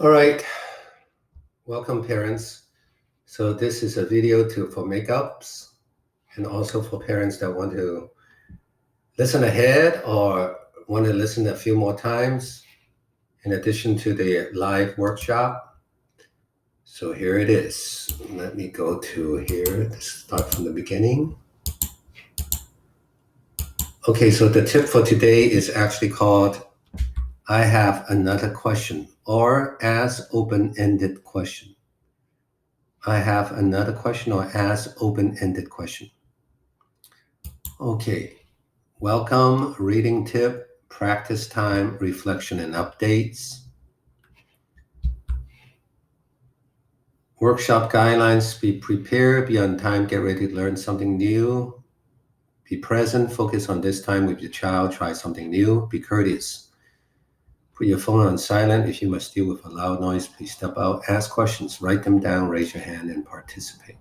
All right, welcome parents. So this is a video for makeups and also for parents that want to listen ahead or want to listen a few more times in addition to the live workshop. So here it is. Let me go to here to start from the beginning. Okay, so the tip for today is actually called I have another question or as open-ended question. I have another question or ask open-ended question. Okay, welcome, reading tip, practice time, reflection and updates. Workshop guidelines, be prepared, be on time, get ready to learn something new. Be present, focus on this time with your child, try something new, be courteous. Put your phone on silent. If you must deal with a loud noise, please step out, ask questions, write them down, raise your hand and participate.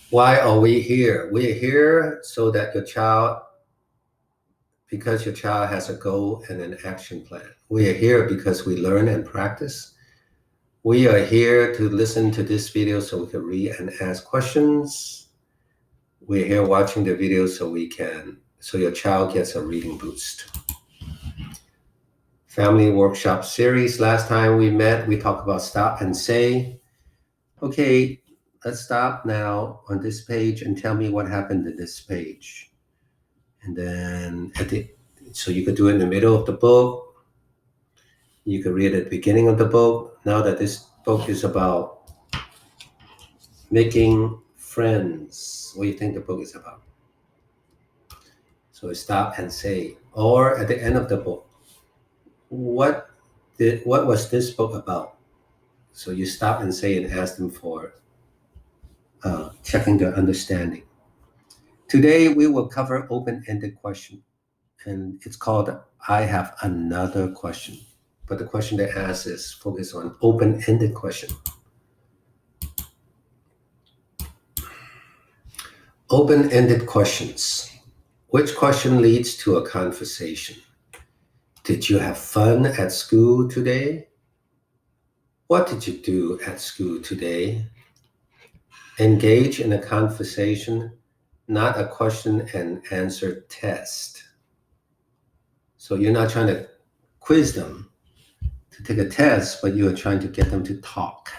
Why are we here? We're here so that because your child has a goal and an action plan. We are here because we learn and practice. We are here to listen to this video so we can read and ask questions. We're here watching the video so your child gets a reading boost. Family workshop series. Last time we met, we talked about stop and say. Okay, let's stop now on this page and tell me what happened in this page. And then so you could do it in the middle of the book. You could read at the beginning of the book. Now that this book is about making friends, what do you think the book is about? So stop and say, or at the end of the book, what was this book about? So you stop and say and ask them for checking their understanding. Today we will cover open-ended question, and it's called I have another question. But the question they ask is focus on open-ended question. Open-ended questions. Which question leads to a conversation? Did you have fun at school today? What did you do at school today? Engage in a conversation, not a question and answer test. So you're not trying to quiz them to take a test, but you are trying to get them to talk,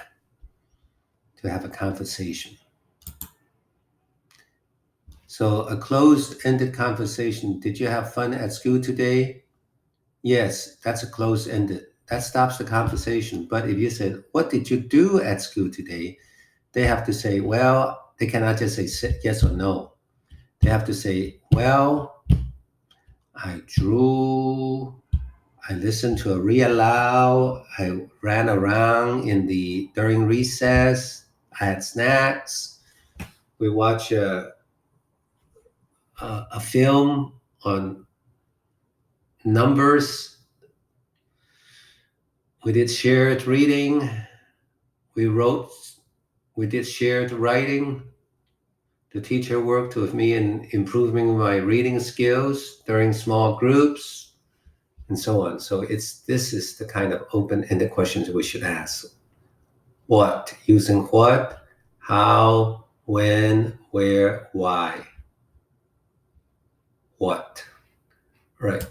to have a conversation. So a closed-ended conversation. Did you have fun at school today? Yes, that's a closed-ended. That stops the conversation. But if you said, what did you do at school today? They have to say, well, they cannot just say yes or no. They have to say, well, I drew, I listened to a read aloud, I ran around during recess, I had snacks, we watched a film on numbers, we did shared reading, we did shared writing. The teacher worked with me in improving my reading skills during small groups, and so on. So this is the kind of open-ended questions we should ask. What? Using what? How? When? Where? Why? What? Right.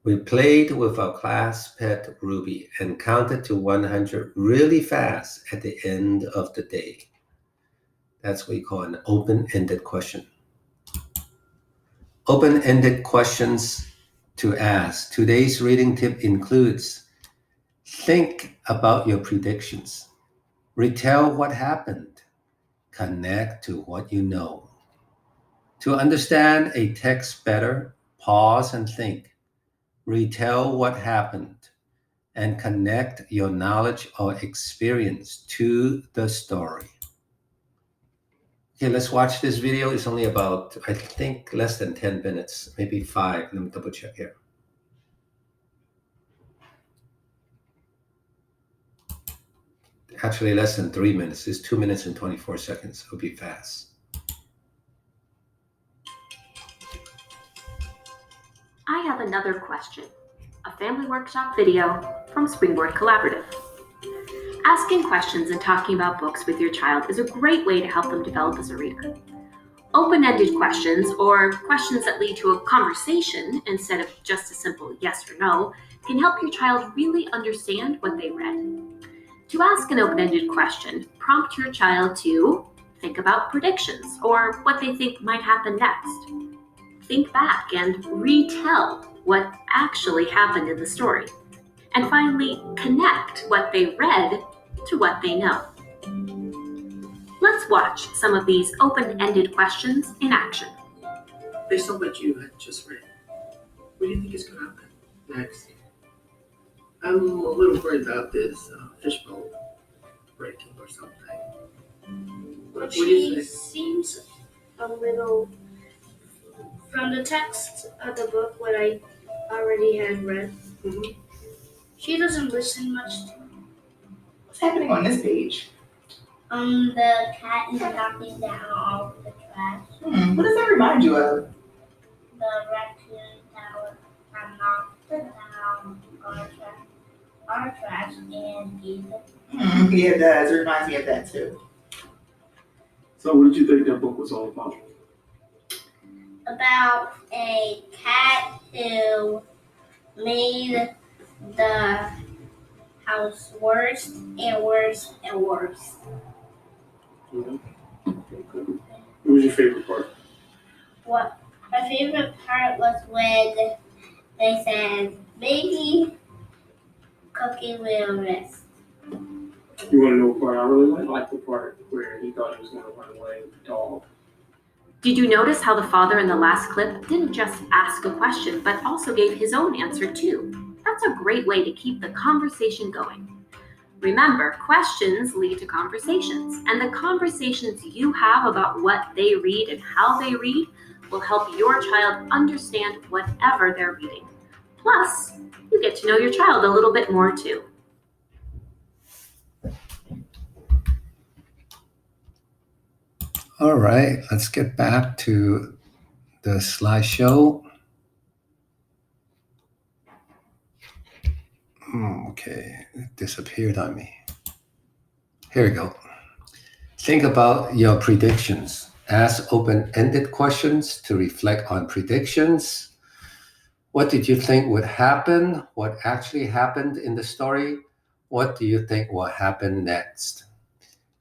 We played with our class pet Ruby and counted to 100 really fast at the end of the day. That's what we call an open-ended question. Open-ended questions to ask. Today's reading tip includes think about your predictions. Retell what happened. Connect to what you know. To understand a text better, pause and think. Retell what happened and connect your knowledge or experience to the story. Okay, let's watch this video. It's only about, I think, less than 10 minutes, maybe 5. Let me double check here. Actually, less than 3 minutes. It's 2 minutes and 24 seconds. It'll be fast. I have another question. a family workshop video from Springboard Collaborative. Asking questions and talking about books with your child is a great way to help them develop as a reader. Open-ended questions, or questions that lead to a conversation instead of just a simple yes or no, can help your child really understand what they read. To ask an open-ended question, prompt your child to think about predictions or what they think might happen next. Think back and retell what actually happened in the story. And finally, connect what they read to what they know. Let's watch some of these open-ended questions in action. Based on what you had just read, what do you think is going to happen next? I'm a little worried about this fishbowl breaking or something. What do you think? Seems a little, from the text of the book, what I already had read. Mhm. She doesn't listen much to What's happening on this page? the cat is knocking down all of the trash. What does that remind you of? The raccoon tower and knocked down our trash and gave it. Yeah, it does. It reminds me of that too. So what did you think that book was all about? About a cat who made the house worse and worse and worse. Okay. What was your favorite part? What my favorite part was when they said maybe Cookie will rest. You want to know what part I really liked? I liked the part where he thought he was going to run away with the dog. Did you notice how the father in the last clip didn't just ask a question, but also gave his own answer too? That's a great way to keep the conversation going. Remember, questions lead to conversations, and the conversations you have about what they read and how they read will help your child understand whatever they're reading. Plus, you get to know your child a little bit more too. All right, let's get back to the slideshow. Okay, it disappeared on me. Here we go. Think about your predictions. Ask open-ended questions to reflect on predictions. What did you think would happen? What actually happened in the story? What do you think will happen next?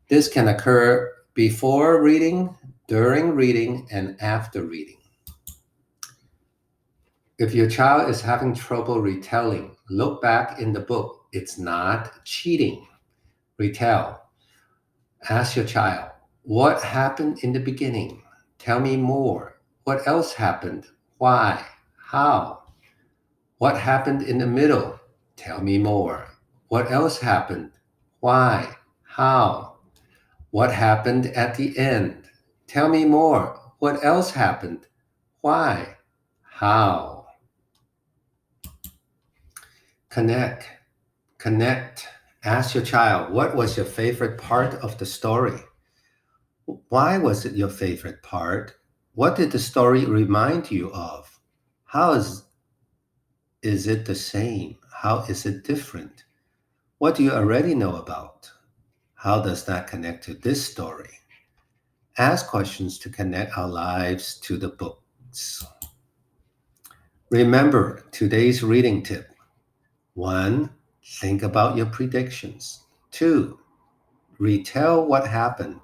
This can occur before reading, during reading, and after reading. If your child is having trouble retelling, look back in the book. It's not cheating. Retell. Ask your child, what happened in the beginning? Tell me more. What else happened? Why? How? What happened in the middle? Tell me more. What else happened? Why? How? What happened at the end? Tell me more. What else happened? Why? How? Connect. Ask your child, what was your favorite part of the story? Why was it your favorite part? What did the story remind you of? How is it the same? How is it different? What do you already know about? How does that connect to this story? Ask questions to connect our lives to the books. Remember today's reading tip. 1. Think about your predictions. 2. Retell what happened.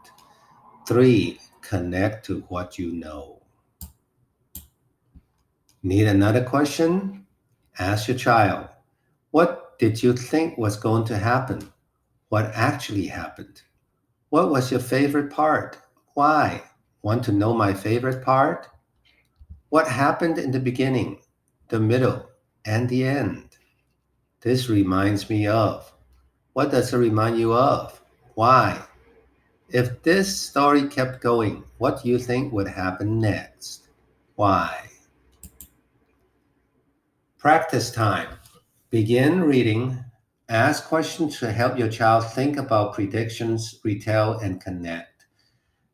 3. Connect to what you know. Need another question? Ask your child, what did you think was going to happen? What actually happened? What was your favorite part? Why? Want to know my favorite part? What happened in the beginning, the middle, and the end? This reminds me of. What does it remind you of? Why? If this story kept going, what do you think would happen next? Why? Practice time. Begin reading. Ask questions to help your child think about predictions, retell, and connect.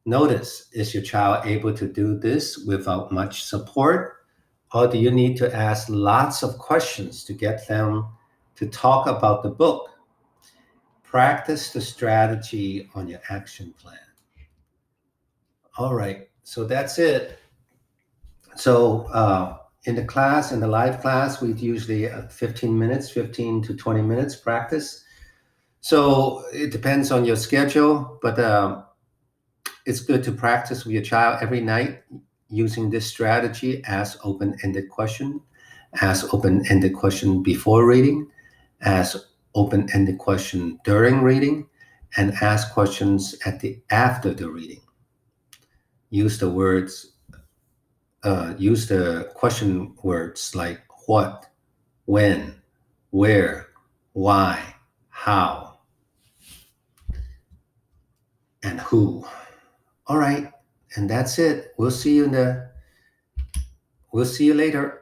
Notice, is your child able to do this without much support? Or do you need to ask lots of questions to get them to talk about the book? Practice the strategy on your action plan. All right, so that's it. So in the class, in the live class, we usually 15 minutes, 15 to 20 minutes practice. So it depends on your schedule, but it's good to practice with your child every night using this strategy. Ask open-ended question, ask open-ended question before reading, ask open-ended question during reading, and ask questions after the reading. Use the question words like what, when, where, why, how, and who. All right, and that's it. We'll see you later.